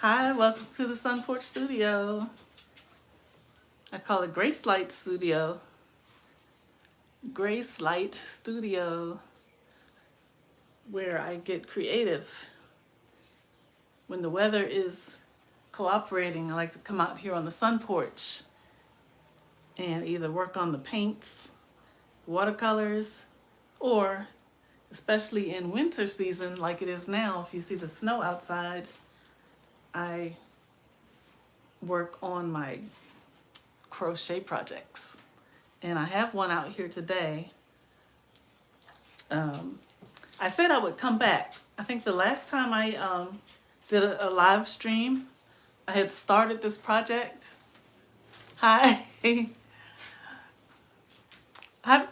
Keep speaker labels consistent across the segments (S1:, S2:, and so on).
S1: Hi, welcome to the Sunporch Studio. I call it Gracelight Studio. Gracelight Studio, where I get creative. When the weather is cooperating, I like to come out here on the sun porch and either work on the paints, watercolors, or especially in winter season like it is now, if you see the snow outside, I work on my crochet projects. And I have one out here today. I said I would come back. I think the last time I did a live stream, I had started this project. Hi. Hi,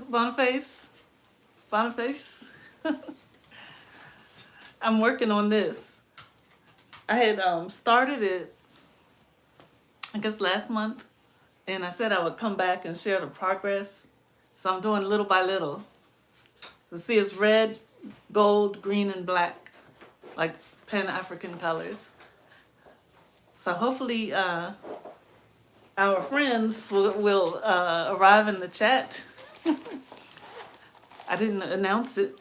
S1: Boniface. Boniface. I'm working on this. I had started it, I guess, last month, and I said I would come back and share the progress. So I'm doing little by little. You see, it's red, gold, green, and black, like Pan-African colors. So hopefully our friends will arrive in the chat. I didn't announce it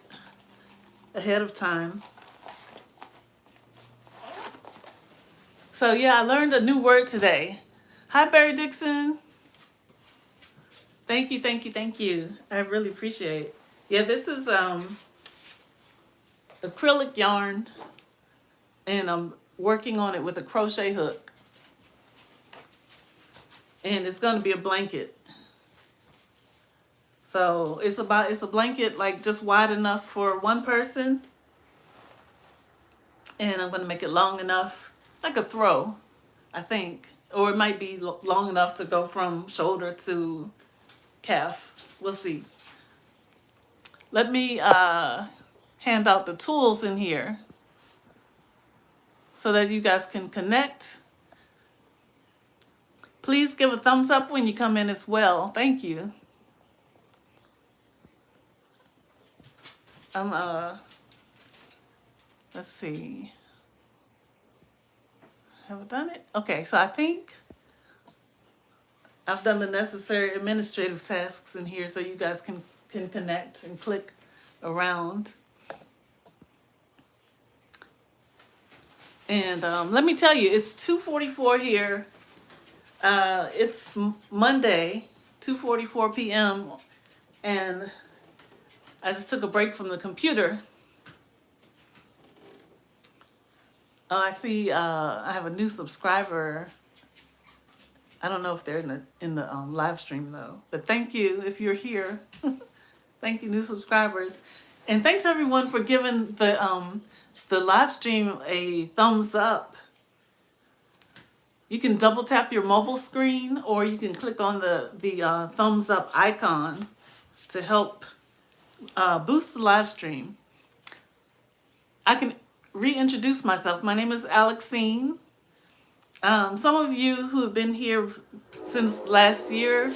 S1: ahead of time. So yeah, I learned a new word today. Hi, Barry Dixon. Thank you, thank you, thank you. I really appreciate it. Yeah, this is acrylic yarn, and I'm working on it with a crochet hook. And it's going to be a blanket. So it's a blanket like just wide enough for one person. And I'm going to make it long enough, like a throw, I think. Or it might be long enough to go from shoulder to calf. We'll see. Let me hand out the tools in here so that you guys can connect. Please give a thumbs up when you come in as well. Thank you. Let's see. Have I done it? Okay, so I think I've done the necessary administrative tasks in here so you guys can connect and click around. And let me tell you, it's 2:44 here. It's Monday, 2:44 p.m. And I just took a break from the computer. Oh, I see. I have a new subscriber. I don't know if they're in the live stream though. But thank you if you're here. Thank you, new subscribers, and thanks everyone for giving the live stream a thumbs up. You can double tap your mobile screen, or you can click on the thumbs up icon to help boost the live stream. I can reintroduce myself. My name is Alexine. Some of you who have been here since last year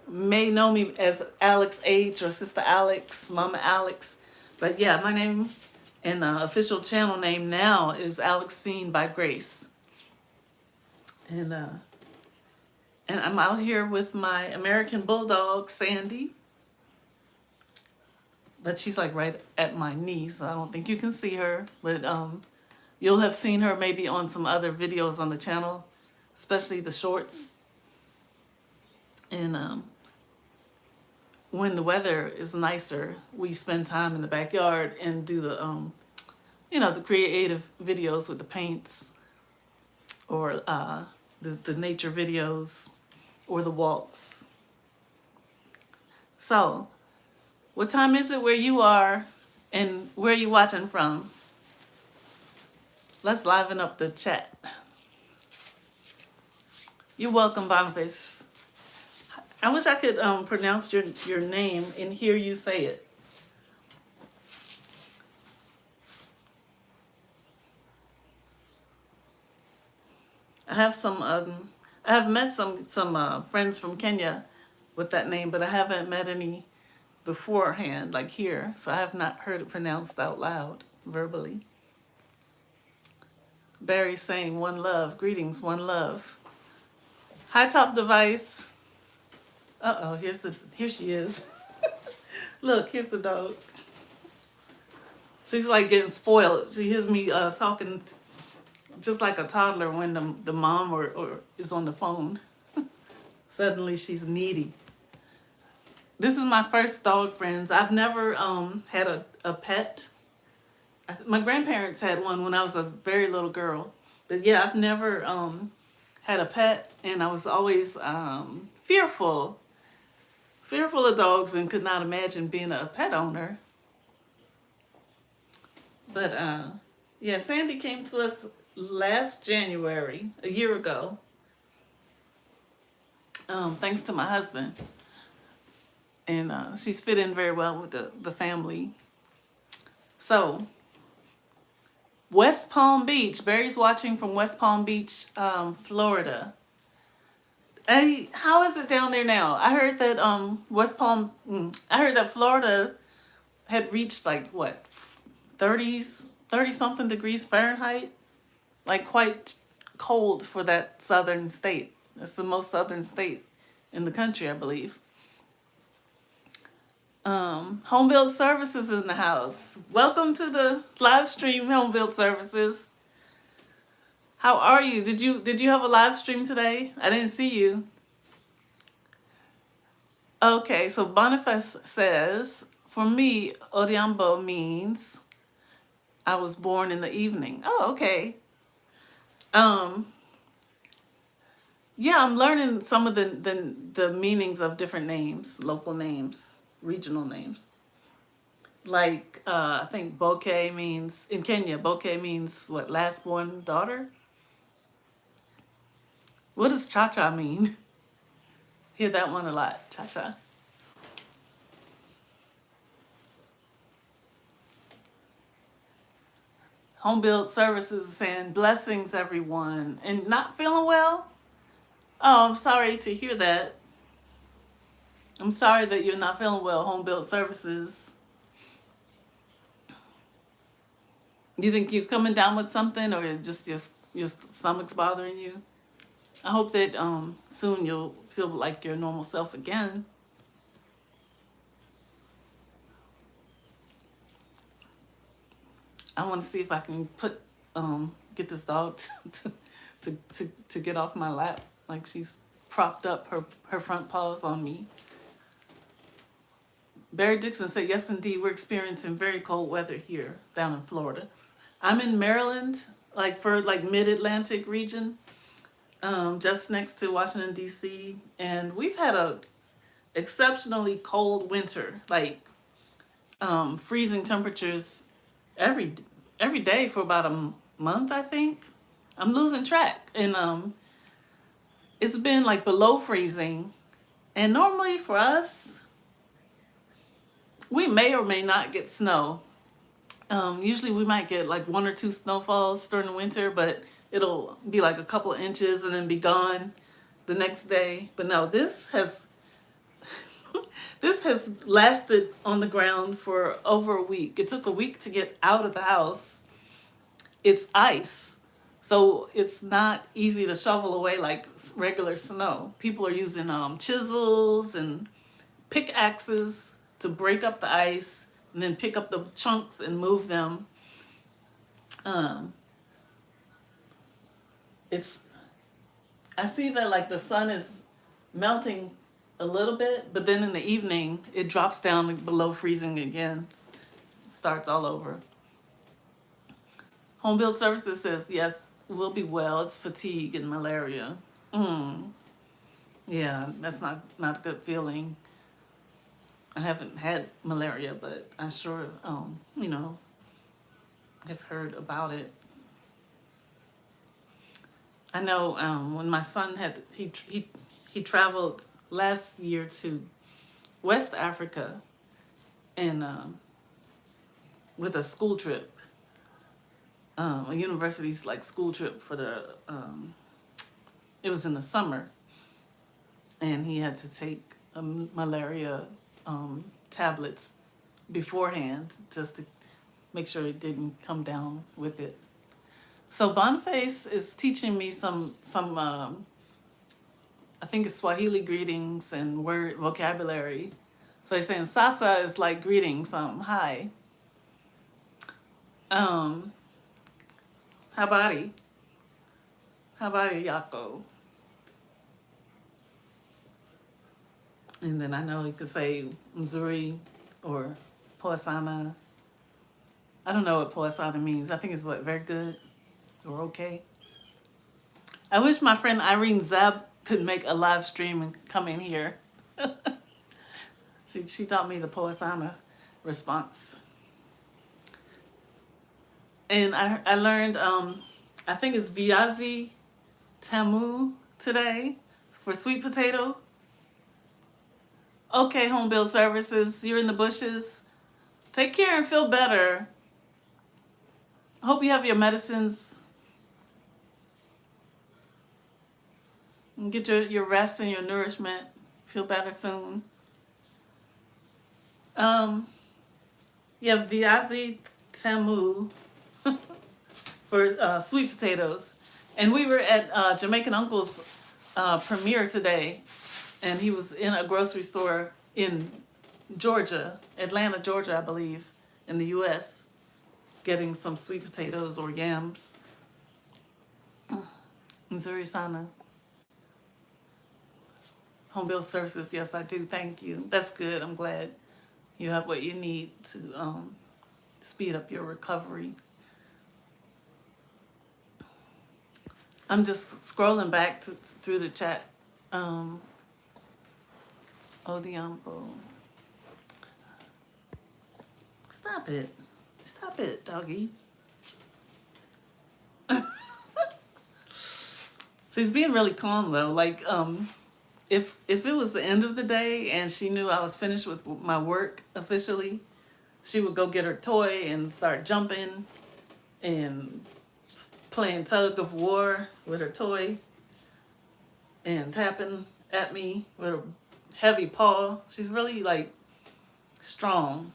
S1: may know me as Alex H or Sister Alex, Mama Alex. But yeah, my name and official channel name now is Alexine by Grace. And I'm out here with my American Bulldog, Sandy. But she's like right at my knee, so I don't think you can see her. But you'll have seen her maybe on some other videos on the channel, especially the shorts. And when the weather is nicer, we spend time in the backyard and do the, the creative videos with the paints, or the nature videos, or the walks. So, what time is it where you are, and where are you watching from? Let's liven up the chat. You're welcome, Boniface. I wish I could pronounce your name and hear you say it. I have met some friends from Kenya with that name, but I haven't met any beforehand, like here. So I have not heard it pronounced out loud, verbally. Barry saying one love. Greetings, one love. Hi, Top Device. Uh-oh, here she is. Look, here's the dog. She's like getting spoiled. She hears me talking just like a toddler when the mom or is on the phone. Suddenly she's needy. This is my first dog, friends. I've never had a pet. My grandparents had one when I was a very little girl. But yeah, I've never had a pet, and I was always fearful of dogs and could not imagine being a pet owner. But yeah, Sandy came to us last January, a year ago, thanks to my husband. And she's fit in very well with the family. So, West Palm Beach. Barry's watching from West Palm Beach, Florida. Hey, how is it down there now? I heard that I heard that Florida had reached like what, 30 something degrees Fahrenheit, like quite cold for that southern state. That's the most southern state in the country, I believe. Home Build Services in the house. Welcome to the live stream, Home Build Services. How are you? Did you have a live stream today? I didn't see you. Okay, so Boniface says, for me, Odiambo means I was born in the evening. Oh, okay. Yeah, I'm learning some of the meanings of different names, local names, regional names. Like, I think bouquet means, in Kenya, bouquet means what, last born daughter? What does cha-cha mean? Hear that one a lot, cha-cha. Home Build Services is saying, blessings, everyone. And not feeling well? Oh, I'm sorry to hear that. I'm sorry that you're not feeling well, Home Build Services. Do you think you're coming down with something, or just your stomach's bothering you? I hope that soon you'll feel like your normal self again. I want to see if I can get this dog to get off my lap, like she's propped up her front paws on me. Barry Dixon said, yes, indeed, we're experiencing very cold weather here down in Florida. I'm in Maryland, like for like mid-Atlantic region, just next to Washington, D.C. And we've had a exceptionally cold winter, like freezing temperatures every day for about a month, I think. I'm losing track. And it's been like below freezing. And normally for us, we may or may not get snow. Usually we might get like 1 or 2 snowfalls during the winter, but it'll be like a couple of inches and then be gone the next day. But no, this has lasted on the ground for over a week. It took a week to get out of the house. It's ice, so it's not easy to shovel away like regular snow. People are using chisels and pickaxes to break up the ice and then pick up the chunks and move them. I see that like the sun is melting a little bit, but then in the evening it drops down below freezing again. Starts all over. Home Build Services says, yes, we'll be well. It's fatigue and malaria. Yeah, that's not a good feeling. I haven't had malaria, but I sure, have heard about it. I know when my son he traveled last year to West Africa and with a school trip, a university's like school trip for it was in the summer, and he had to take malaria tablets beforehand just to make sure it didn't come down with it. So Boniface is teaching me some I think it's Swahili greetings and word vocabulary. So he's saying Sasa is like greetings, hi. Um, Habari. Habari Yako. And then I know you could say Mzuri or Poasana. I don't know what Poasana means. I think it's what, very good or okay. I wish my friend Irene Zab could make a live stream and come in here. She taught me the Poasana response. And I learned, I think it's Viazi Tamu today for sweet potato. Okay, home build services, you're in the bushes. Take care and feel better. Hope you have your medicines. And get your rest and your nourishment. Feel better soon. Yeah, Viazi Tamu for sweet potatoes. And we were at Jamaican Uncle's premiere today, and he was in a grocery store in Georgia, Atlanta, Georgia, I believe, in the U.S., getting some sweet potatoes or yams. Missouri Sana. Home build services, yes, I do. Thank you. That's good. I'm glad you have what you need to speed up your recovery. I'm just scrolling back through the chat. Odiampo. Stop it. Stop it, doggy. So he's being really calm though. Like, if it was the end of the day and she knew I was finished with my work officially, she would go get her toy and start jumping and playing tug of war with her toy and tapping at me with a heavy paw. She's really like strong.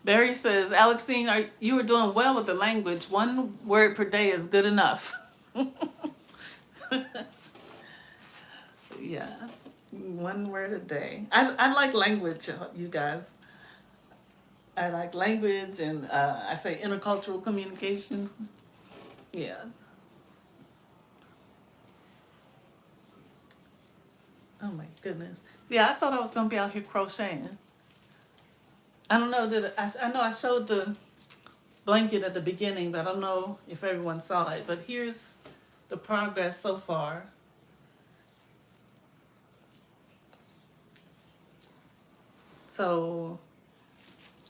S1: Barry says, Alexine, you are doing well with the language. 1 word per day is good enough. Yeah, 1 word a day. I like language, you guys. I like language, and I say intercultural communication. Yeah. Oh my goodness. Yeah, I thought I was going to be out here crocheting. I don't know, I know I showed the blanket at the beginning, but I don't know if everyone saw it. But here's the progress so far. So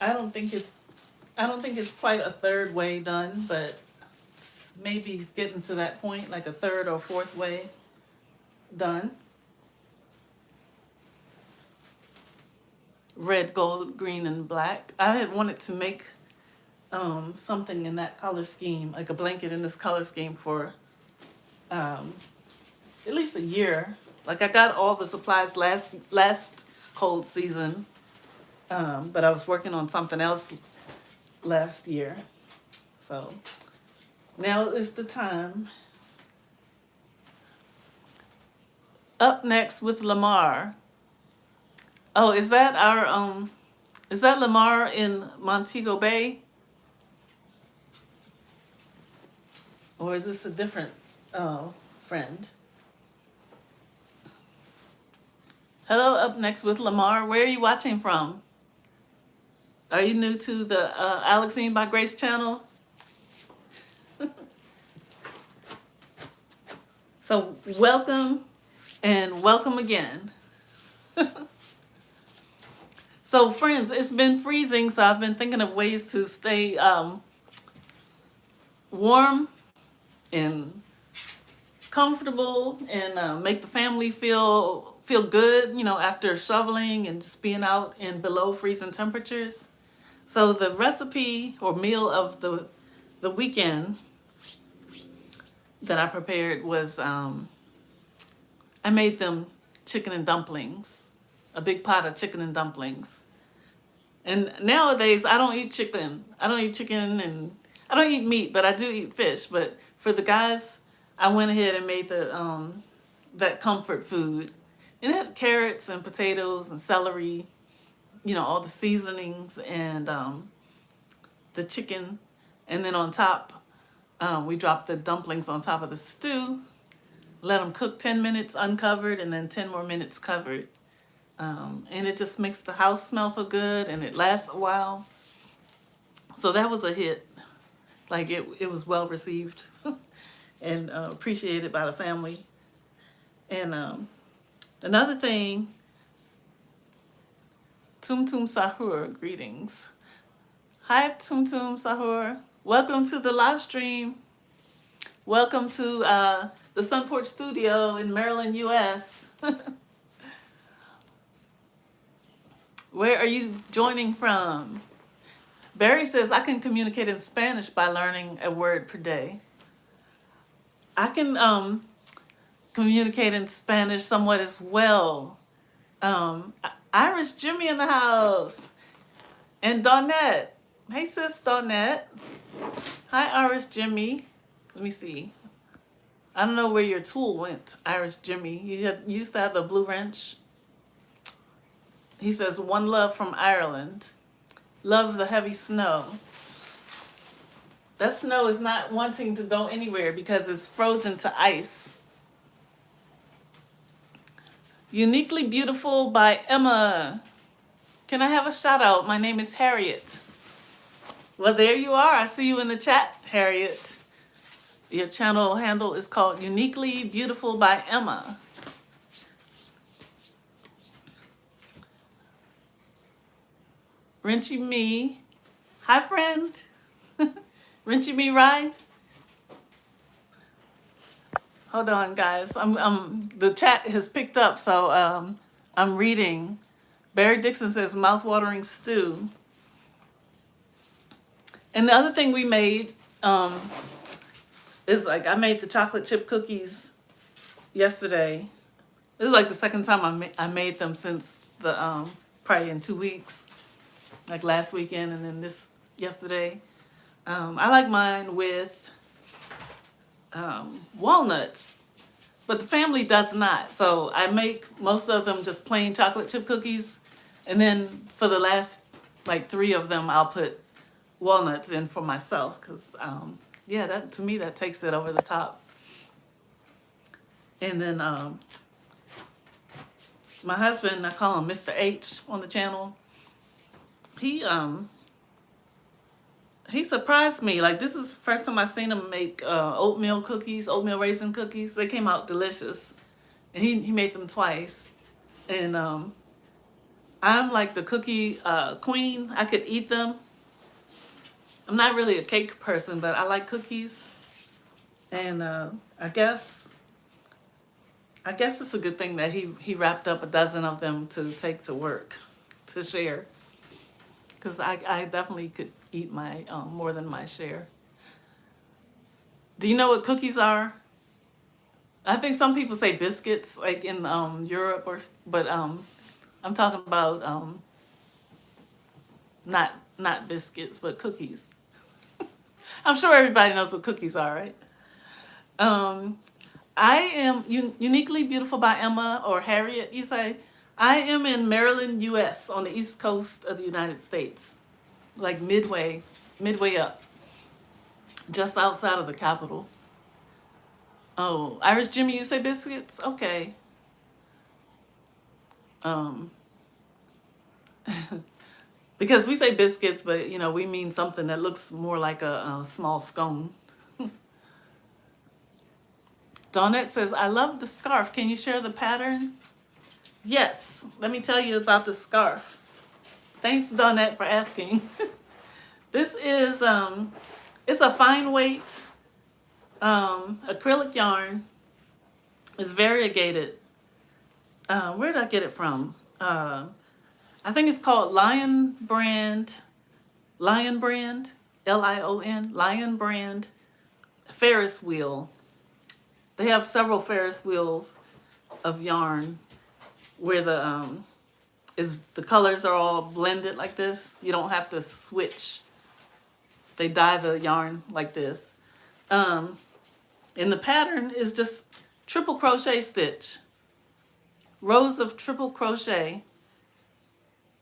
S1: I don't think it's quite a third way done, but maybe it's getting to that point, like a third or fourth way done. Red, gold, green, and black. I had wanted to make something in that color scheme, like a blanket in this color scheme for at least a year. Like I got all the supplies last cold season, but I was working on something else last year. So now is the time. Up next with Lamar. Oh, is that Lamar in Montego Bay? Or is this a different friend? Hello, up next with Lamar. Where are you watching from? Are you new to the Alexine by Grace channel? So welcome and welcome again. So friends, it's been freezing, so I've been thinking of ways to stay warm and comfortable and make the family feel good, after shoveling and just being out in below freezing temperatures. So the recipe or meal of the weekend that I prepared was I made them chicken and dumplings, a big pot of chicken and dumplings. And nowadays, I don't eat chicken. I don't eat chicken and I don't eat meat, but I do eat fish. But for the guys, I went ahead and made the that comfort food. And it had carrots and potatoes and celery, you know, all the seasonings and the chicken. And then on top, we dropped the dumplings on top of the stew, let them cook 10 minutes uncovered and then 10 more minutes covered. And it just makes the house smell so good and it lasts a while. So that was a hit. Like it was well received and appreciated by the family. And another thing, Tum Tum Sahur, greetings. Hi Tum Tum Sahur. Welcome to the live stream. Welcome to the Sunporch Studio in Maryland, US. Where are you joining from? Barry says, I can communicate in Spanish by learning a word per day. I can communicate in Spanish somewhat as well. Irish Jimmy in the house. And Dawnette. Hey sis, Dawnette. Hi Irish Jimmy. Let me see. I don't know where your tool went, Irish Jimmy. You used to have the blue wrench. He says, one love from Ireland. Love the heavy snow. That snow is not wanting to go anywhere because it's frozen to ice. Uniquely Beautiful by Emma. Can I have a shout out? My name is Harriet. Well, there you are. I see you in the chat, Harriet. Your channel handle is called Uniquely Beautiful by Emma. Rinchy Me. Hi, friend. Rinchy Me Rye. Hold on, guys. The chat has picked up, so I'm reading. Barry Dixon says, mouth-watering stew. And the other thing we made is like, I made the chocolate chip cookies yesterday. This is like the second time I made them since the, probably in 2 weeks. Like last weekend and then this yesterday. I like mine with walnuts, but the family does not. So I make most of them just plain chocolate chip cookies. And then for the last like 3 of them, I'll put walnuts in for myself. Cause yeah, that to me, that takes it over the top. And then my husband, I call him Mr. H on the channel. He surprised me. Like, this is the first time I seen him make oatmeal cookies, oatmeal raisin cookies. They came out delicious. And he made them twice. And I'm like the cookie queen. I could eat them. I'm not really a cake person, but I like cookies. And I guess it's a good thing that he wrapped up a dozen of them to take to work, to share. Because I definitely could eat my more than my share. Do you know what cookies are? I think some people say biscuits, like in Europe, but I'm talking about not biscuits, but cookies. I'm sure everybody knows what cookies are, right? I am Uniquely Beautiful by Emma, or Harriet, you say. I am in Maryland, US, on the East Coast of the United States, like midway up, just outside of the capital. Oh, Irish Jimmy, you say biscuits? Okay. Because we say biscuits, but you know, we mean something that looks more like a small scone. Dawnette says, I love the scarf. Can you share the pattern? Yes, let me tell you about the scarf. Thanks, Dawnette, for asking. This is, it's a fine weight acrylic yarn. It's variegated. Where did I get it from? I think it's called Lion Brand, Lion, Lion Brand Ferris wheel. They have several Ferris wheels of yarn where the is the colors are all blended like this. You don't have to switch. They dye the yarn like this. And the pattern is just triple crochet stitch. Rows of triple crochet.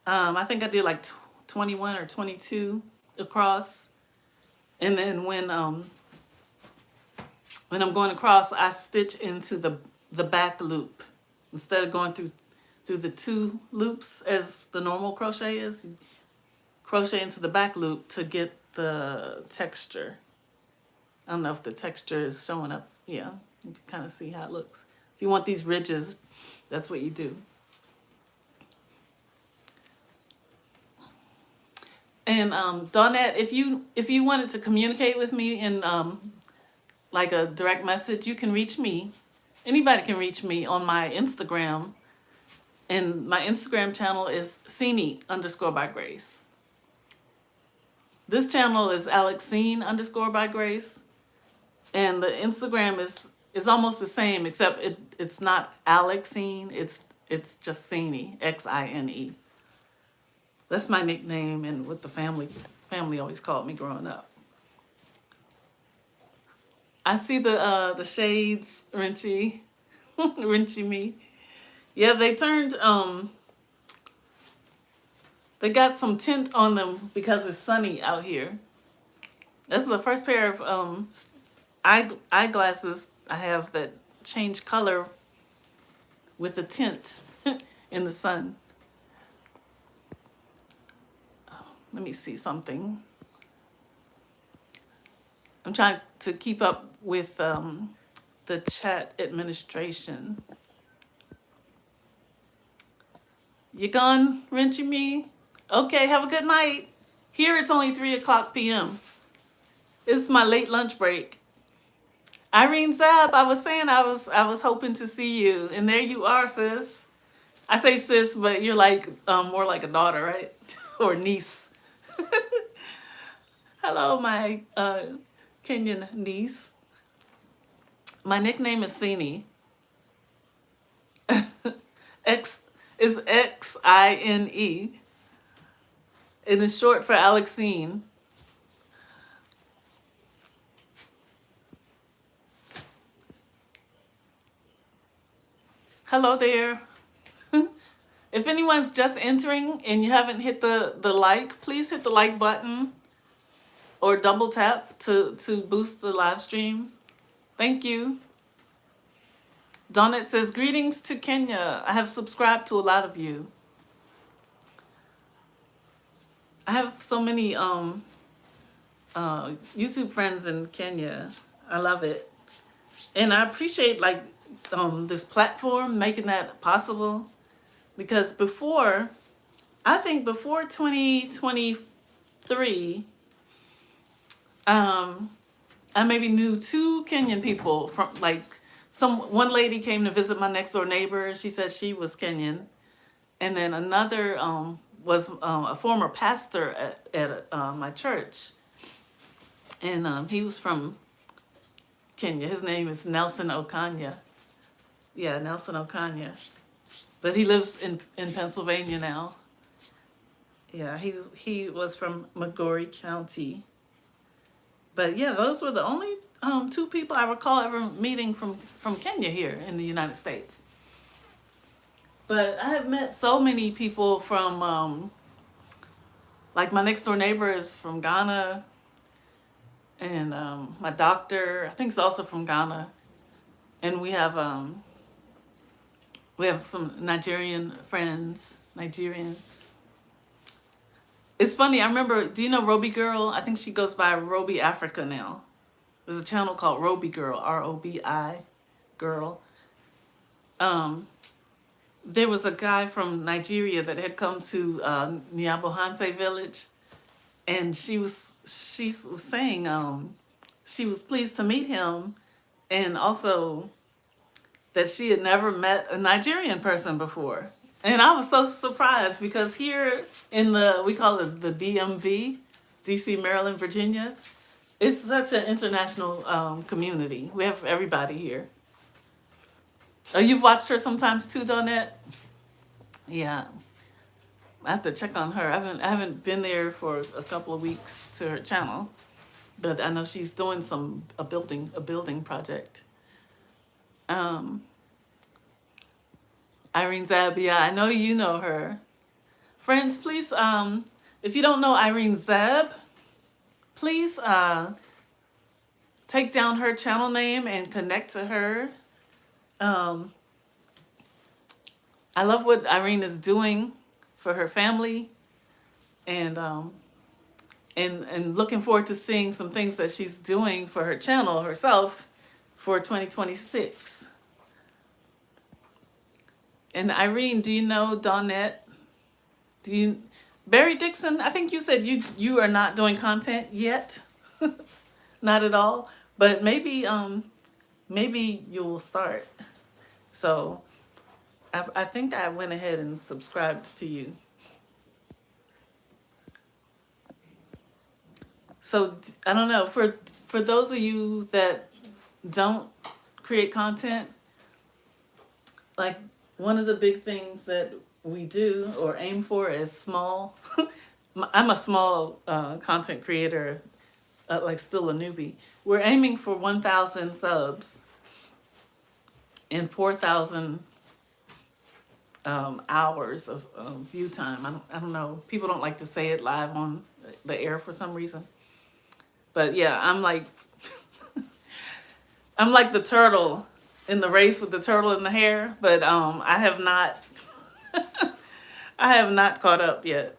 S1: I think I did like 21 or 22 across. And then when I'm going across, I stitch into the back loop. Instead of going through the 2 loops as the normal crochet is, you crochet into the back loop to get the texture. I don't know if the texture is showing up. Yeah, you can kind of see how it looks. If you want these ridges, that's what you do. And Dawnette, if you wanted to communicate with me in like a direct message, you can reach me. Anybody can reach me on my Instagram. And my Instagram channel is Cini_by_Grace. This channel is Alexine_by_Grace. And the Instagram is almost the same, except it's not Alexine, it's just Cini, Xine. That's my nickname and what the family always called me growing up. I see the shades, Rinchy. Rinchy me. Yeah, they turned they got some tint on them because it's sunny out here. This is the first pair of eyeglasses I have that change color with the tint in the sun. Let me see something. I'm trying to keep up with the chat administration. You gone, Rinchy me? Okay, have a good night. Here it's only 3:00 p.m. It's my late lunch break. Irene Zab, I was saying I was hoping to see you, and there you are, sis. I say sis, but you're like more like a daughter, right? Or niece. Hello, my Kenyan niece. My nickname is Cini. X is Xine. It is short for Alexine. Hello there. If anyone's just entering and you haven't hit the like, please hit the like button or double tap to boost the live stream. Thank you. Donut says, greetings to Kenya. I have subscribed to a lot of you. I have so many YouTube friends in Kenya. I love it. And I appreciate like this platform making that possible. Because before 2023, I maybe knew 2 Kenyan people from like one lady came to visit my next door neighbor. She said she was Kenyan. And then another was a former pastor at my church. And he was from Kenya. His name is Nelson Okanya. Yeah, Nelson Okanya. But he lives in Pennsylvania now. Yeah, he was from Montgomery County. But yeah, those were the only 2 people I recall ever meeting from Kenya here in the United States. But I have met so many people from, like my next door neighbor is from Ghana. And my doctor, I think, is also from Ghana. And we have some Nigerian friends. It's funny, I remember, do you know Roby Girl? I think she goes by Roby Africa now. There's a channel called Roby Girl, R-O-B-I Girl. There was a guy from Nigeria that had come to Nyabohanse village, and she was saying she was pleased to meet him, and also that she had never met a Nigerian person before. And I was so surprised because here in we call it the DMV, DC, Maryland, Virginia, it's such an international community. We have everybody here. Oh, you've watched her sometimes too, Donette? Yeah. I have to check on her. I haven't been there for a couple of weeks to her channel, but I know she's doing a building project. Um, Irene Zabia, I know you know her. Friends, please, if you don't know Irene Zab, please take down her channel name and connect to her. Um, I love what Irene is doing for her family, and and looking forward to seeing some things that she's doing for her channel herself for 2026. And Irene, do you know Dawnette? Do you Barry Dixon? I think you said you are not doing content yet, not at all. But maybe you'll start. So I think I went ahead and subscribed to you. So I don't know, for those of you that don't create content, like one of the big things that we do or aim for is small. I'm a small content creator, like still a newbie. We're aiming for 1,000 subs and 4,000 hours of view time. I don't know. People don't like to say it live on the air for some reason. But yeah, I'm like I'm like the turtle in the race with the turtle in the hair, but I have not I have not caught up yet.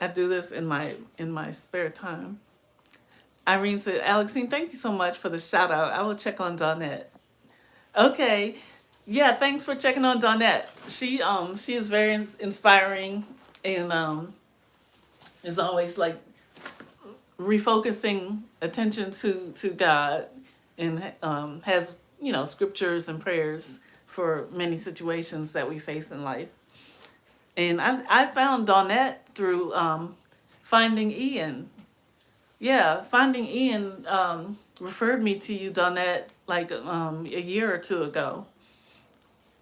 S1: I do this in my spare time. Irene said, Alexine, thank you so much for the shout out. I will check on Dawnette. Okay. Yeah, thanks for checking on Dawnette. She is very inspiring, and is always like refocusing attention to God, and has, scriptures and prayers for many situations that we face in life. And I found Dawnette through Finding Ian. Yeah, Finding Ian referred me to you, Dawnette, like a year or two ago.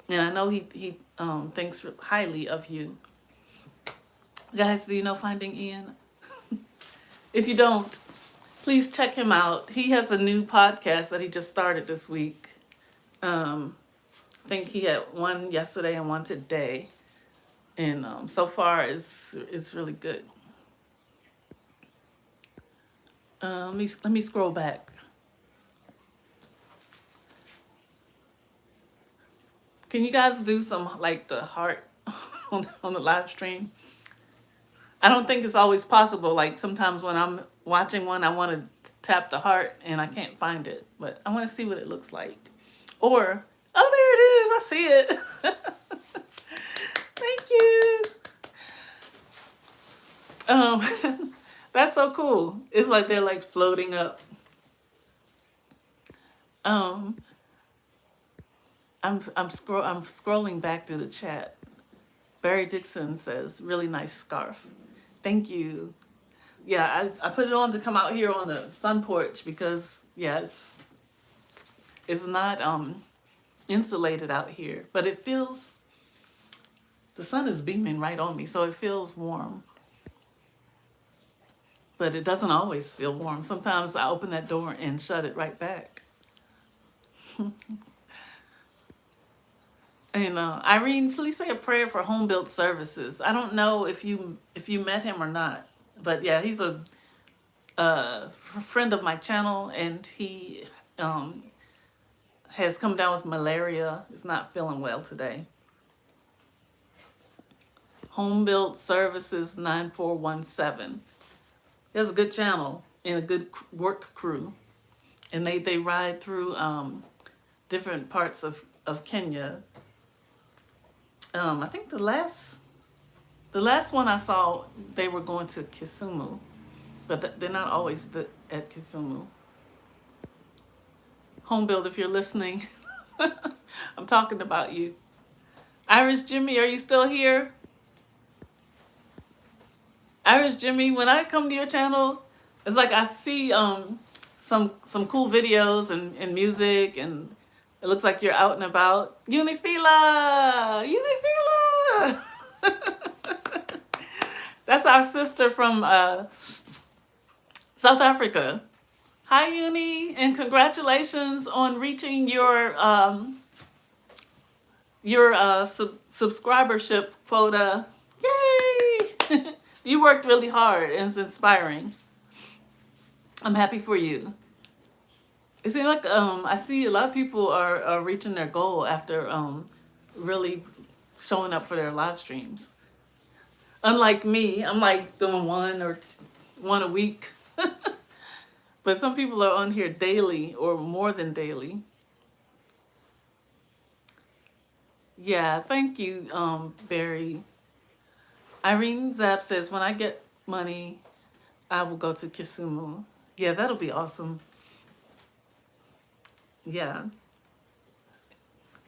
S1: And I know he thinks highly of you. Guys, do you know Finding Ian? If you don't, please check him out. He has a new podcast that he just started this week. I think he had one yesterday and one today. And so far it's really good. Let me scroll back. Can you guys do some like the heart on the live stream? I don't think it's always possible. Like sometimes when I'm watching one, I want to tap the heart and I can't find it, but I want to see what it looks like. Or, oh, there it is. I see it. Thank you. That's so cool. It's like they're like floating up. Um, I'm scrolling back through the chat. Barry Dixon says, really nice scarf. Thank you. Yeah, I put it on to come out here on the sun porch because yeah, it's not insulated out here, but it feels, the sun is beaming right on me, so it feels warm. But it doesn't always feel warm. Sometimes I open that door and shut it right back. And Irene, please say a prayer for Home Built Services. I don't know if you met him or not, but yeah, he's a friend of my channel, and he has come down with malaria. He's not feeling well today. Home Built Services 9417. He has a good channel and a good work crew, and they ride through different parts of Kenya. I think the last one I saw, they were going to Kisumu, but they're not always at Kisumu. Home Build, if you're listening, I'm talking about you. Irish Jimmy, are you still here? Irish Jimmy, when I come to your channel, it's like I see some cool videos and music, and it looks like you're out and about. Unifila! our sister from South Africa. Hi, Uni, and congratulations on reaching your subscribership quota. Yay! You worked really hard and it's inspiring. I'm happy for you. It seems like I see a lot of people are reaching their goal after really showing up for their live streams. Unlike me, I'm like doing one a week. But some people are on here daily or more than daily. Yeah, thank you, Barry. Irene Zapp says, when I get money, I will go to Kisumu. Yeah, that'll be awesome. Yeah.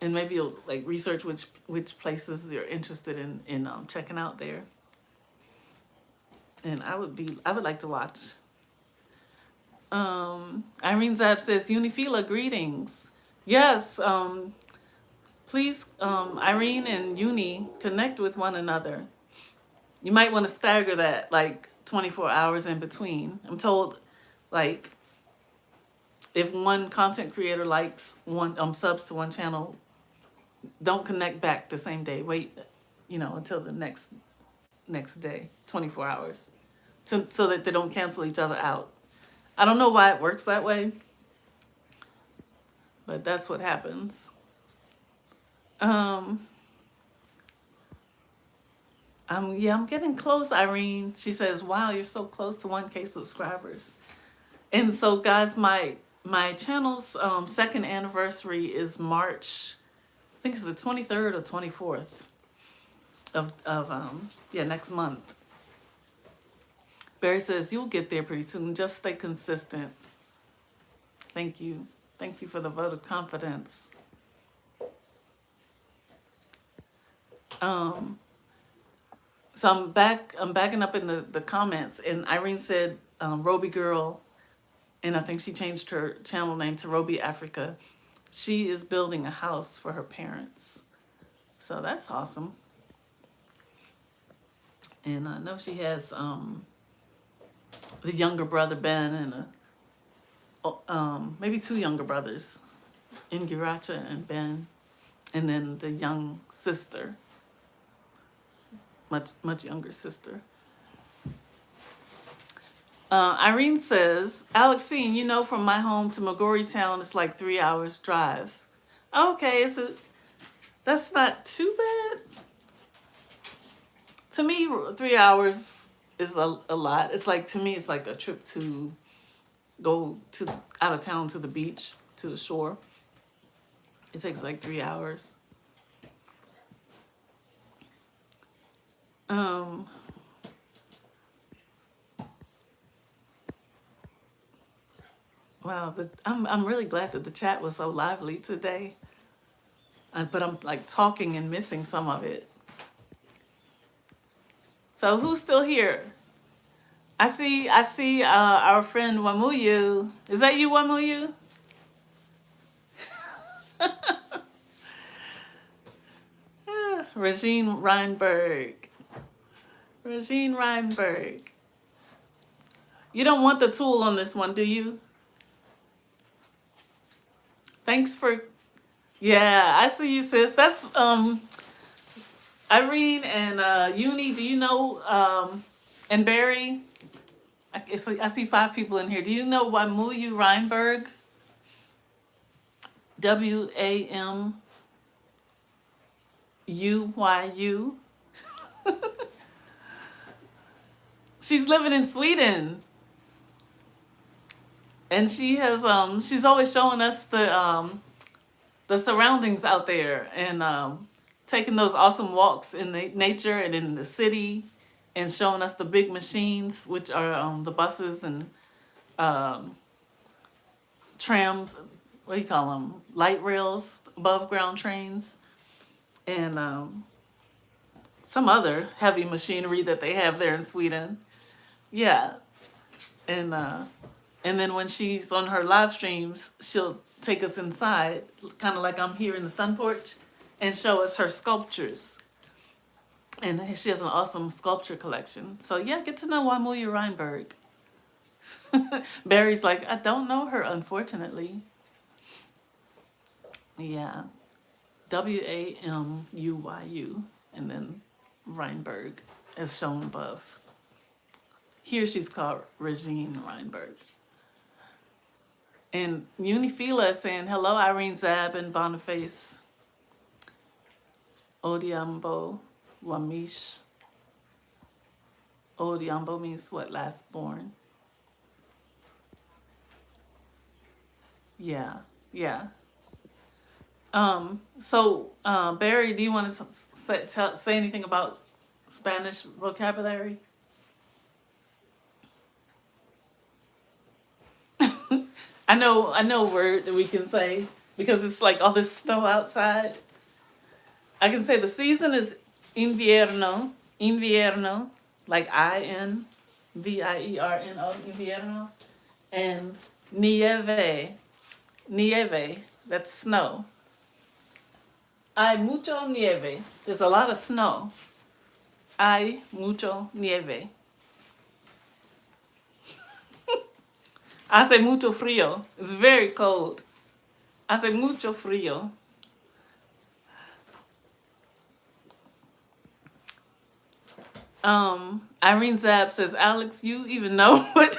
S1: And maybe you'll like research which places you're interested in checking out there. And I would like to watch. Irene Zapp says, Unifila, greetings. Yes, please, Irene and Uni, connect with one another. You might want to stagger that like 24 hours in between. I'm told, like, if one content creator likes one subs to one channel, don't connect back the same day. Wait, until the next day, 24 hours, so that they don't cancel each other out. I don't know why it works that way, but that's what happens. I'm getting close, Irene. She says, wow, you're so close to 1K subscribers. And so guys, my channel's second anniversary is March, I think it's the 23rd or 24th of next month. Barry says, you'll get there pretty soon. Just stay consistent. Thank you. Thank you for the vote of confidence. So I'm backing up in the comments, and Irene said, Roby Girl, and I think she changed her channel name to Roby Africa. She is building a house for her parents. So that's awesome. And I know she has the younger brother Ben and maybe two younger brothers, Ingiracha and Ben, and then the young sister, much younger sister. Irene says, Alexine, from my home to Magori Town, it's like 3 hours drive. Okay, that's not too bad. To me, 3 hours is a lot. It's like, to me, it's like a trip to go out of town to the beach, to the shore. It takes like 3 hours. Wow, I'm really glad that the chat was so lively today. But I'm like talking and missing some of it. So who's still here? I see our friend Wamuyu. Is that you, Wamuyu? Regine Reinberg. Regine Reinberg. You don't want the tool on this one, do you? Thanks for... Yeah, I see you, sis. That's Irene and Uni. Do you know... and Barry? I see 5 people in here. Do you know Wamuyu Reinberg? WAMUYU. She's living in Sweden. And she has she's always showing us the surroundings out there, and taking those awesome walks in the nature and in the city, and showing us the big machines, which are the buses and trams, what do you call them? Light rails, above ground trains, and some other heavy machinery that they have there in Sweden. Yeah. And then when she's on her live streams, she'll take us inside, kind of like I'm here in the sunporch, and show us her sculptures. And she has an awesome sculpture collection. So yeah, get to know Wamuya Reinberg. Barry's like, I don't know her, unfortunately. Yeah. Wamuyu. And then Reinberg, as shown above. Here she's called Regine Reinberg. And Unifila is saying, hello, Irene Zab and Boniface. Odiambo Wamish. Odiambo means what? Last born. Yeah, yeah. So Barry, do you want to say anything about Spanish vocabulary? I know a word that we can say because it's like all this snow outside. I can say the season is invierno, invierno, like Invierno, invierno, and nieve, nieve, that's snow. Hay mucho nieve. There's a lot of snow. Hay mucho nieve. Hace mucho frío. It's very cold. Hace mucho frío. Irene Zab says, Alex, you even know what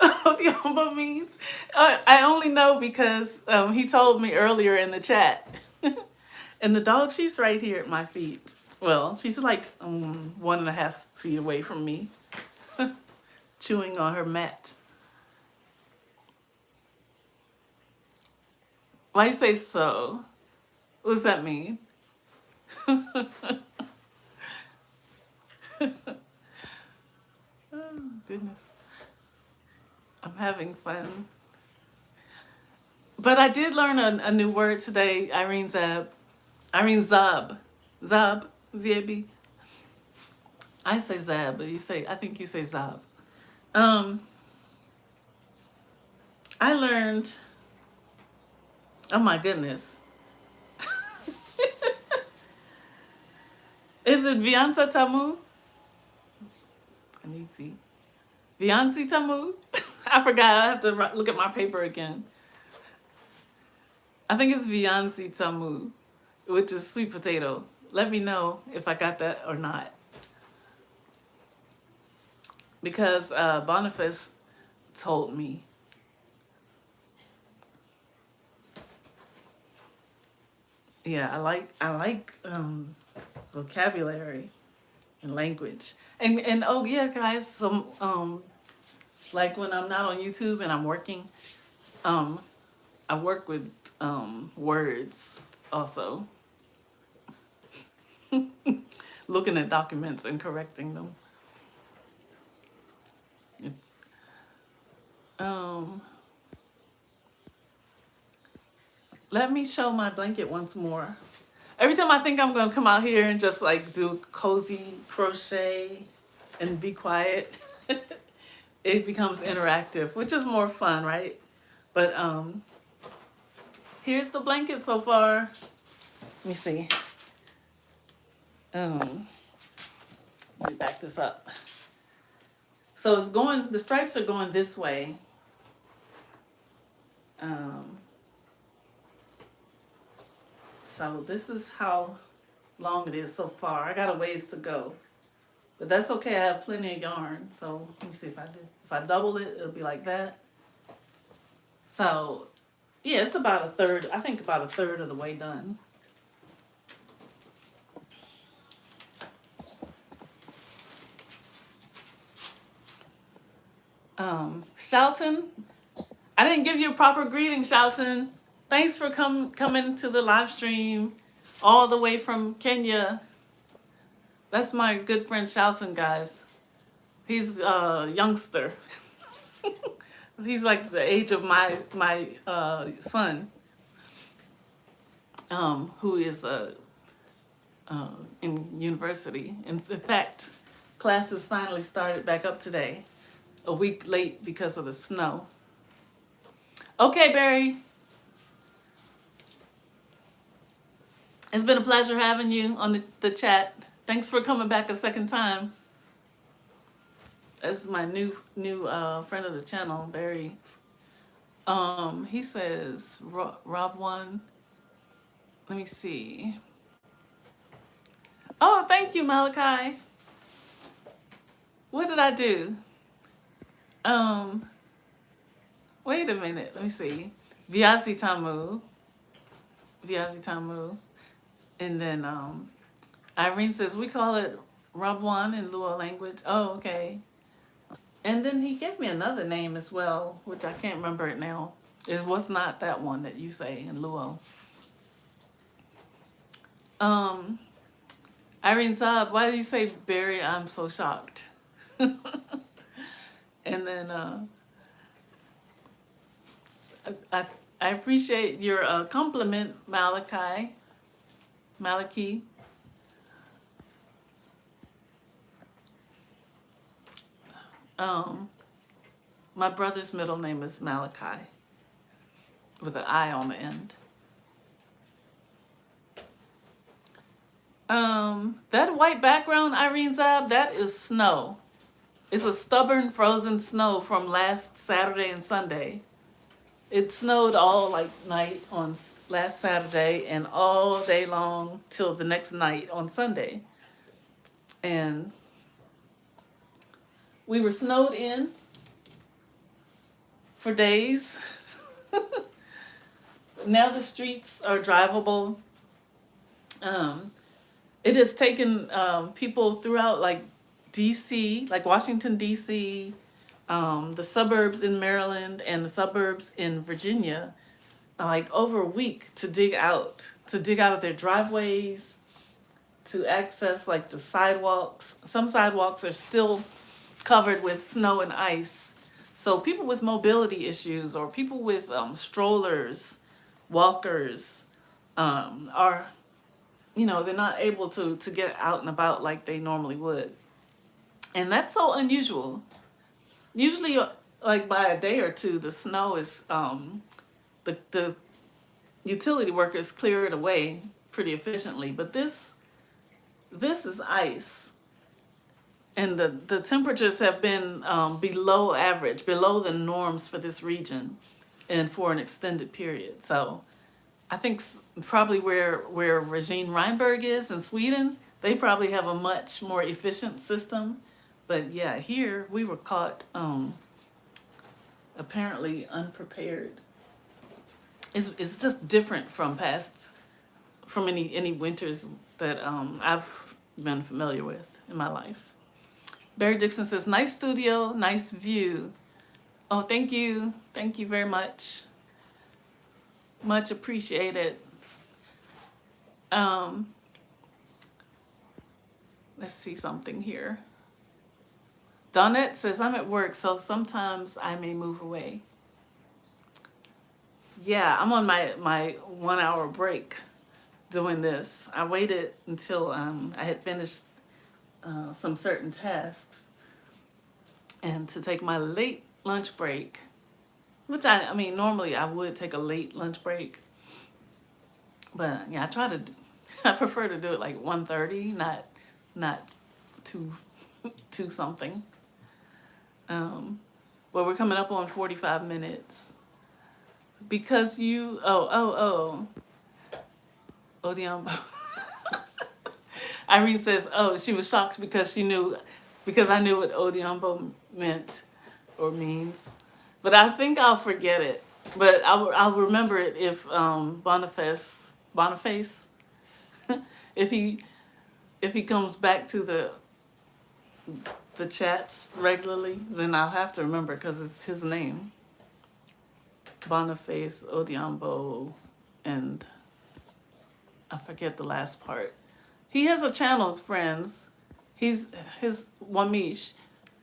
S1: Obiombo means? I only know because he told me earlier in the chat. And the dog, she's right here at my feet. Well, she's like 1.5 feet away from me, chewing on her mat. Why you say so? What does that mean? Oh, goodness. I'm having fun. But I did learn a new word today, Irene Zab. Irene Zab. Zab. Zabi. I say Zab, but I think you say Zab. I learned, oh my goodness. Is it Vianza Tamu? I need to see. Vianzi Tamu? I forgot. I have to look at my paper again. I think it's Vianzi Tamu, which is sweet potato. Let me know if I got that or not. Because Boniface told me. Yeah, I like vocabulary and language. And oh yeah, guys, some like when I'm not on YouTube and I'm working, I work with words also. Looking at documents and correcting them. Let me show my blanket once more. Every time I think I'm gonna come out here and just like do cozy crochet and be quiet, it becomes interactive, which is more fun, right? But here's the blanket so far. Let me see. Let me back this up. So it's going, the stripes are going this way. So this is how long it is so far. I got a ways to go. But that's okay, I have plenty of yarn. So let me see if I do. If I double it, it'll be like that. So yeah, it's about a third, I think about a third of the way done. Shelton, I didn't give you a proper greeting, Shelton. Thanks for coming to the live stream all the way from Kenya. That's my good friend Shelton, guys. He's a youngster. He's like the age of my son, who is in university. In fact, classes finally started back up today, a week late because of the snow. Okay, Barry. It's been a pleasure having you on the chat. Thanks for coming back a second time. This is my new friend of the channel, Barry. He says Rob one. Let me see. Oh, thank you, Malachi. What did I do? Wait a minute. Let me see. Viazi Tamu. And then Irene says we call it Rabwan in Luo language. Oh, okay. And then he gave me another name as well, which I can't remember it now. It was not that one that you say in Luo. Irene Saab, why do you say Barry? I'm so shocked. And then I appreciate your compliment, Malachi. My brother's middle name is Malachi with an I on the end. That white background, Irene Zab, that is snow. It's a stubborn frozen snow from last Saturday and Sunday. It snowed all night on last Saturday and all day long till the next night on Sunday. And we were snowed in for days. Now the streets are drivable. It has taken people throughout DC, like Washington, DC, the suburbs in Maryland and the suburbs in Virginia, over a week to dig out of their driveways, to access the sidewalks. Some sidewalks are still covered with snow and ice. So people with mobility issues or people with strollers, walkers, are, they're not able to get out and about like they normally would. And that's so unusual. Usually, by a day or two, the snow is, the utility workers clear it away pretty efficiently. But this is ice. And the temperatures have been below average, below the norms for this region and for an extended period. So I think probably where Regine Reinberg is in Sweden, they probably have a much more efficient system. But yeah, here we were caught apparently unprepared. It's just different from any winters that I've been familiar with in my life. Barry Dixon says, nice studio, nice view. Oh, thank you. Thank you very much. Much appreciated. Let's see something here. Donette says, I'm at work, so sometimes I may move away. Yeah, I'm on my 1 hour break doing this. I waited until I had finished some certain tasks and to take my late lunch break, which I mean, normally I would take a late lunch break, but yeah, I prefer to do it 1:30, not 2 something. Well, we're coming up on 45 minutes because Odiambo. Irene says, oh, she was shocked because I knew what Odiambo meant or means. But I think I'll forget it. But I'll remember it if Boniface, if he comes back to the chats regularly, then I'll have to remember because it's his name. Boniface Odiambo, and I forget the last part. He has a channel, friends. His Wamish,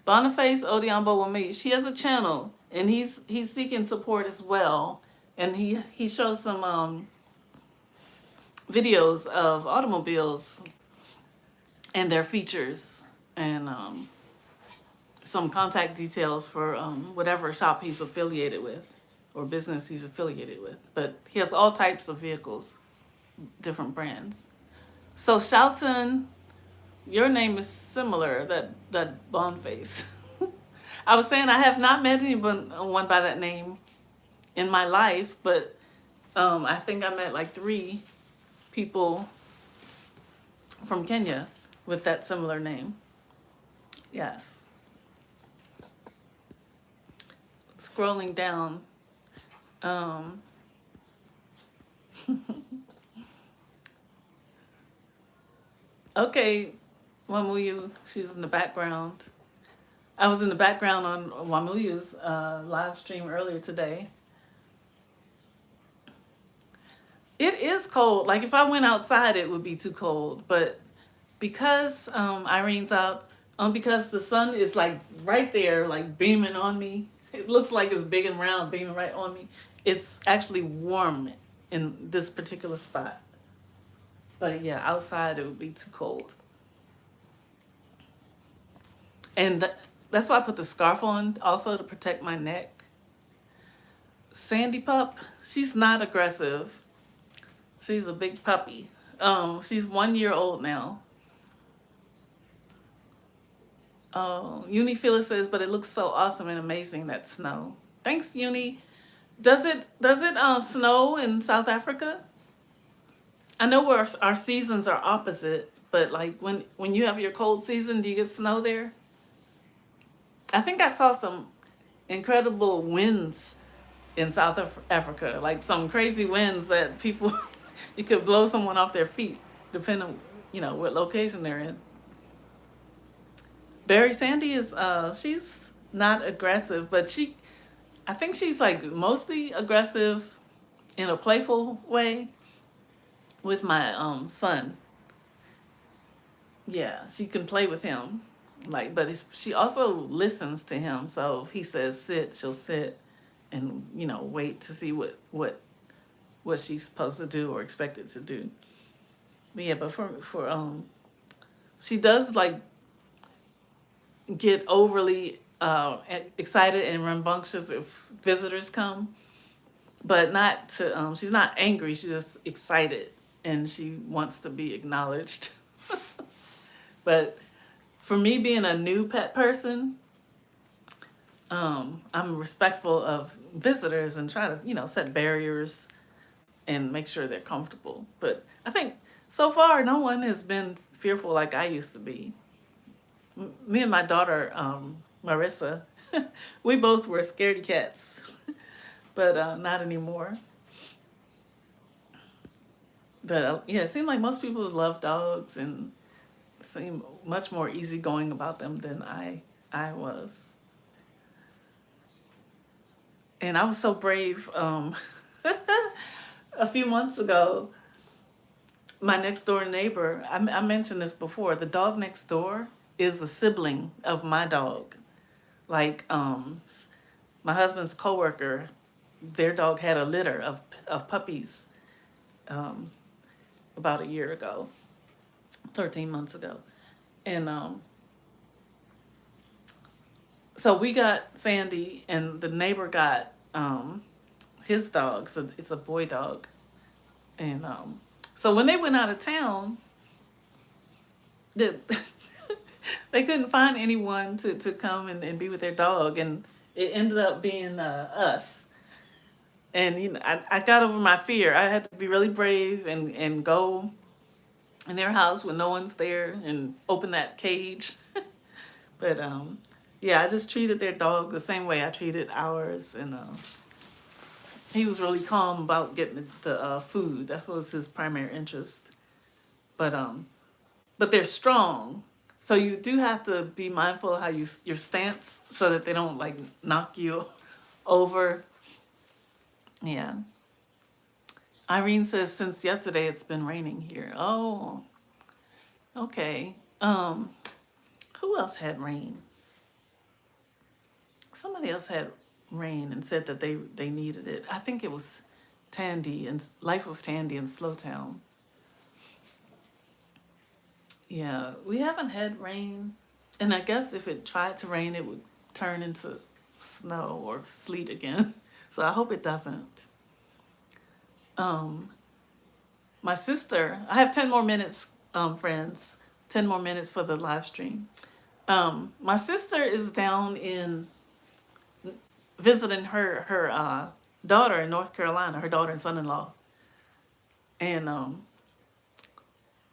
S1: Boniface Odiambo Wamish. He has a channel, and he's seeking support as well. And he shows some videos of automobiles and their features, and some contact details for whatever shop he's affiliated with or business he's affiliated with. But he has all types of vehicles, different brands. So Shelton, Your name is similar, that Bondface. I was saying I have not met anyone one by that name in my life, but I think I met like 3 people from Kenya with that similar name. Yes. Scrolling down. Um, okay, Wamuyu, she's in the background. I was in the background on Wamuyu's live stream earlier today. It is cold. Like if I went outside, it would be too cold. But because Irene's out, because the sun is like right there, like beaming on me. It looks like it's big and round, beaming right on me. It's actually warm in this particular spot. But yeah, outside it would be too cold. And that's why I put the scarf on also to protect my neck. Sandy Pup, she's not aggressive. She's a big puppy. She's 1 year old now. Uni Phyllis says, but it looks so awesome and amazing, that snow. Thanks, Uni. Does it snow in South Africa? I know where our seasons are opposite, but like when you have your cold season, do you get snow there? I think I saw some incredible winds in Africa, like some crazy winds that people you could blow someone off their feet, depending on what location they're in. Barry Sandy is she's not aggressive, but I think she's like mostly aggressive in a playful way with my son. Yeah, she can play with him, like, but she also listens to him. So if he says sit, she'll sit, and wait to see what she's supposed to do or expected to do. But yeah, but for she does like get overly excited and rambunctious if visitors come, but not to. She's not angry. She's just excited and she wants to be acknowledged. But for me, being a new pet person, I'm respectful of visitors and try to set barriers and make sure they're comfortable. But I think so far no one has been fearful like I used to be. Me and my daughter, Marissa, we both were scaredy cats, but not anymore. But yeah, it seemed like most people love dogs and seem much more easygoing about them than I was. And I was so brave. A few months ago, my next door neighbor, I mentioned this before, the dog next door is a sibling of my dog. Like my husband's coworker, their dog had a litter of puppies about a year ago, 13 months ago. And so we got Sandy, and the neighbor got his dog. So it's a boy dog. And so when they went out of town, the, they couldn't find anyone to come and be with their dog. And it ended up being us. And I got over my fear. I had to be really brave and go in their house when no one's there and open that cage. But yeah, I just treated their dog the same way I treated ours, and he was really calm about getting the food. That was his primary interest. But they're strong, so you do have to be mindful of how your stance so that they don't like knock you over. Yeah. Irene says since yesterday it's been raining here. Oh, okay. Who else had rain? Somebody else had rain and said that they needed it. I think it was Tandy and Life of Tandy in Slowtown. Yeah, we haven't had rain, and I guess if it tried to rain, it would turn into snow or sleet again. So I hope it doesn't. My sister, I have 10 more minutes, friends, 10 more minutes for the live stream. My sister is down in visiting her daughter in North Carolina, her daughter and son-in-law. And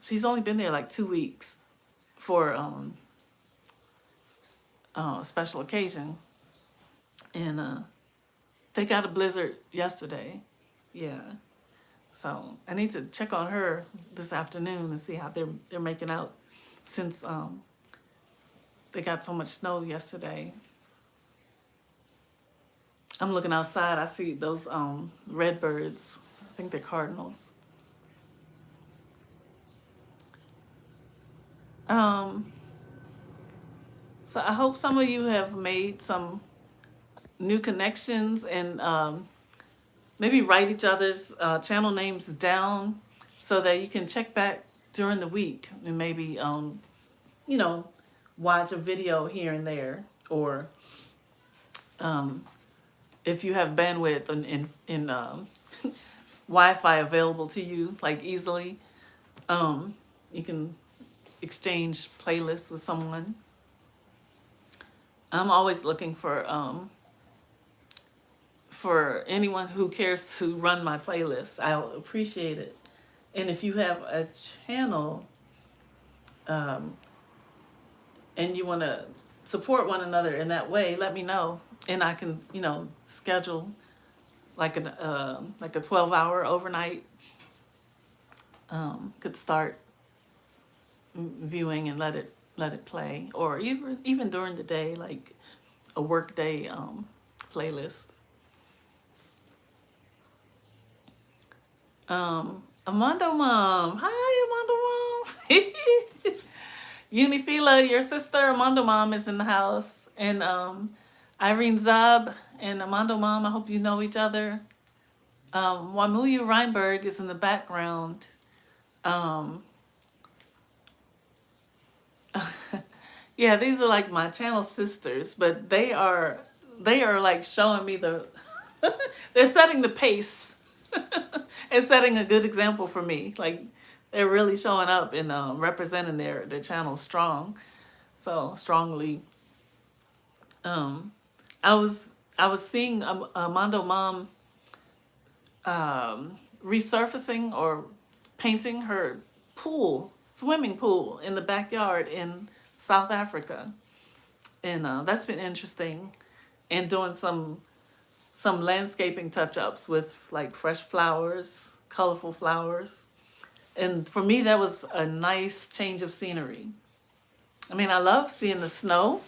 S1: she's only been there like 2 weeks for a special occasion. And they got a blizzard yesterday. Yeah. So I need to check on her this afternoon and see how they're making out since they got so much snow yesterday. I'm looking outside. I see those red birds. I think they're cardinals. So I hope some of you have made some new connections and maybe write each other's channel names down so that you can check back during the week and maybe you know, watch a video here and there, or if you have bandwidth in Wi-Fi available to you, like easily, you can exchange playlists with someone. I'm always looking for anyone who cares to run my playlist. I'll appreciate it. And if you have a channel and you want to support one another in that way, let me know, and I can, you know, schedule like a 12-hour overnight. Could start viewing and let it play, or even during the day, like a work day playlist. Amando Mom, hi Amando Mom. Unifila, your sister Amando Mom is in the house, and Irene Zab and Amando Mom, I hope you know each other. Wamuyu Reinberg is in the background. Yeah, these are like my channel sisters, but they are like showing me the they're setting the pace and setting a good example for me. Like they're really showing up and representing their channel strongly. I was seeing Amando Mom resurfacing or painting her swimming pool in the backyard in South Africa, and that's been interesting. And doing some landscaping touch-ups with like fresh flowers, colorful flowers, and for me that was a nice change of scenery. I mean, I love seeing the snow.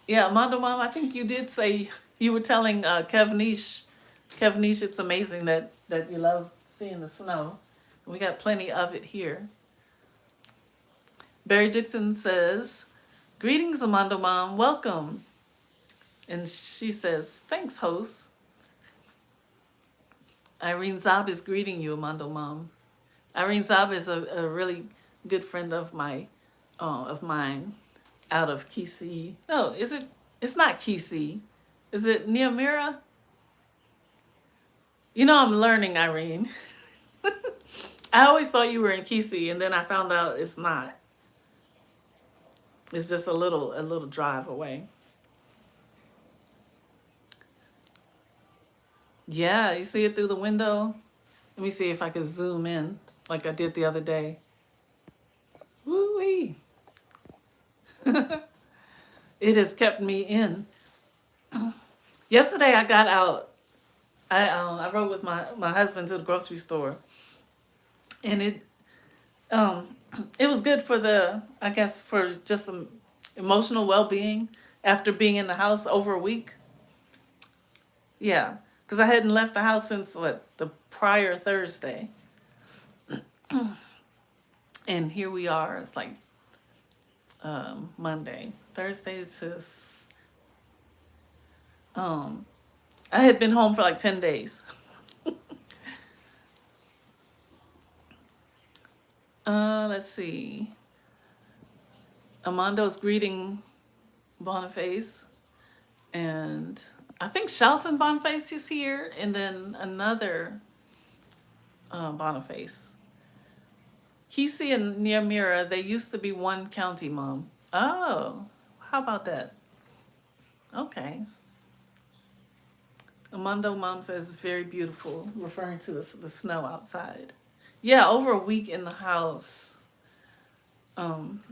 S1: Yeah, Amanda Mom, I think you did say you were telling Kevnish, it's amazing that you love seeing the snow. We got plenty of it here. Barry Dixon says, "Greetings, Amanda Mom, welcome." And she says, "Thanks, host." Irene Zab is greeting you, Amanda Mom. Irene Zab is a really good friend of mine out of Kisii. No, it's not Kisii. Is it Niamira? You know, I'm learning, Irene. I always thought you were in Kisii, and then I found out it's not. It's just a little drive away. Yeah, you see it through the window? Let me see if I can zoom in like I did the other day. Woo-wee. It has kept me in. Yesterday I got out. I rode with my husband to the grocery store. And it was good for for just the emotional well-being after being in the house over a week. Yeah, because I hadn't left the house since the prior Thursday. And here we are. It's like Monday, Thursday to I had been home for like 10 days. Let's see. Amando's greeting Boniface, and I think Shelton Boniface is here, and then another Boniface. Kesey and Niamira, they used to be one county, Mom. Oh, how about that? Okay. Amando Mom says very beautiful, referring to the snow outside. Yeah, over a week in the house.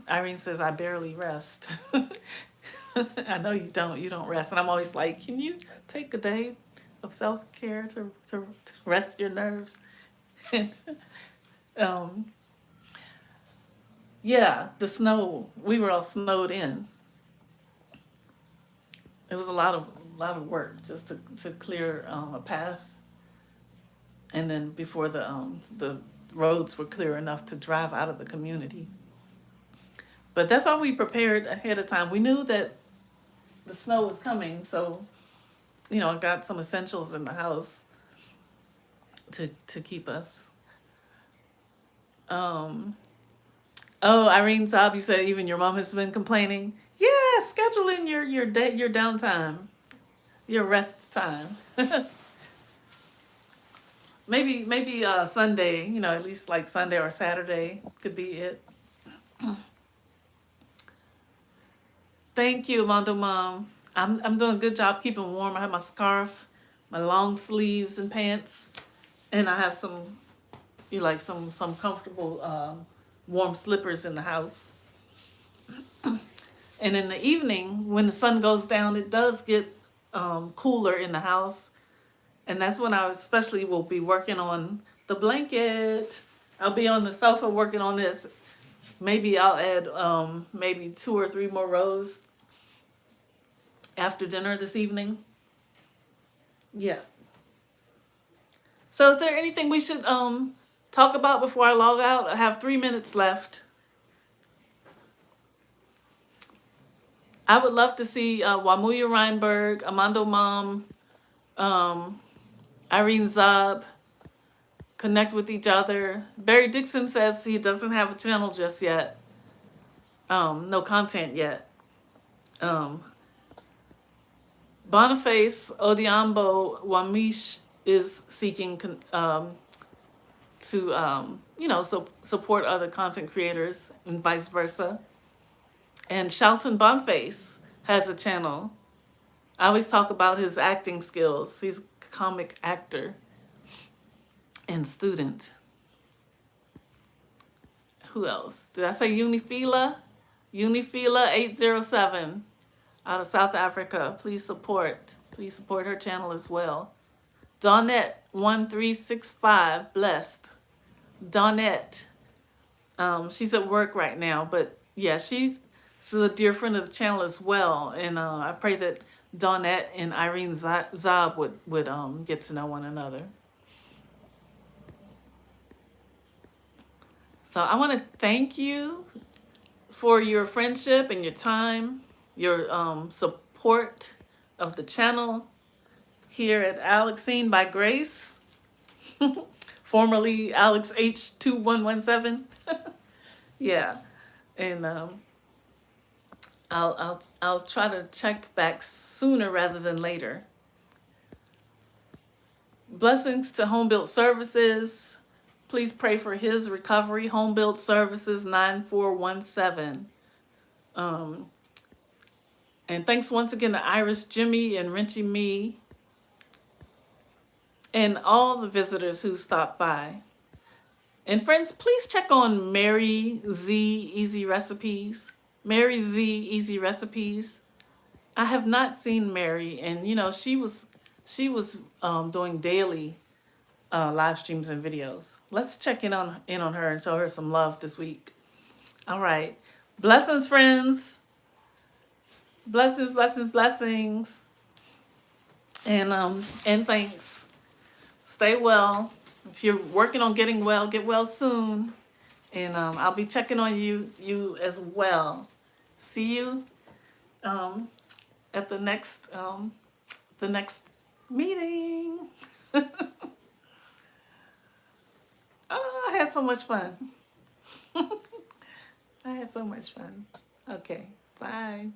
S1: Irene says I barely rest. I know you don't. You don't rest, and I'm always like, can you take a day of self care to rest your nerves? um, yeah, the snow. We were all snowed in. It was a lot of work just to clear a path, and then before the roads were clear enough to drive out of the community. But that's why we prepared ahead of time. We knew that the snow was coming, so I got some essentials in the house to keep us. Um, oh, Irene Saab, you said even your mom has been complaining. Yeah, schedule in your day, your downtime, your rest time. maybe Sunday, at least like Sunday or Saturday could be it. Thank you, Mondo Mom. I'm doing a good job keeping warm. I have my scarf, my long sleeves and pants, and I have some comfortable warm slippers in the house. And in the evening, when the sun goes down, it does get cooler in the house, and that's when I especially will be working on the blanket. I'll be on the sofa working on this. Maybe I'll add maybe 2 or 3 more rows after dinner this evening. Yeah. So is there anything we should talk about before I log out? I have 3 minutes left. I would love to see Wamuya Reinberg, Amando Mom, Irene Zab connect with each other. Barry Dixon says he doesn't have a channel just yet. No content yet. Boniface Odiambo Wamish is seeking to support other content creators and vice versa. And Shelton Boniface has a channel. I always talk about his acting skills. He's a comic actor and student. Who else? Did I say Unifila? Unifila 807 out of South Africa. Please support her channel as well. Dawnette 1365, blessed. Dawnette. She's at work right now, but yeah, she's a dear friend of the channel as well. And I pray that Dawnette and Irene Zab would get to know one another. So I want to thank you for your friendship and your time, your support of the channel here at Alexine by Grace, formerly Alex H2117. Yeah, and I'll try to check back sooner rather than later. Blessings to Home Built Services. Please pray for his recovery. Home Built Services 9417. And thanks once again to Iris, Jimmy, and Rinchy Me, and all the visitors who stopped by. And friends, please check on Mary Z Easy Recipes. Mary Z Easy Recipes. I have not seen Mary, and she was doing daily live streams and videos. Let's check in on her and show her some love this week. All right. Blessings, friends. Blessings, blessings, blessings. And thanks. Stay well. If you're working on getting well, get well soon. And I'll be checking on you as well. See you at the next meeting. Oh, I had so much fun. I had so much fun. Okay, bye.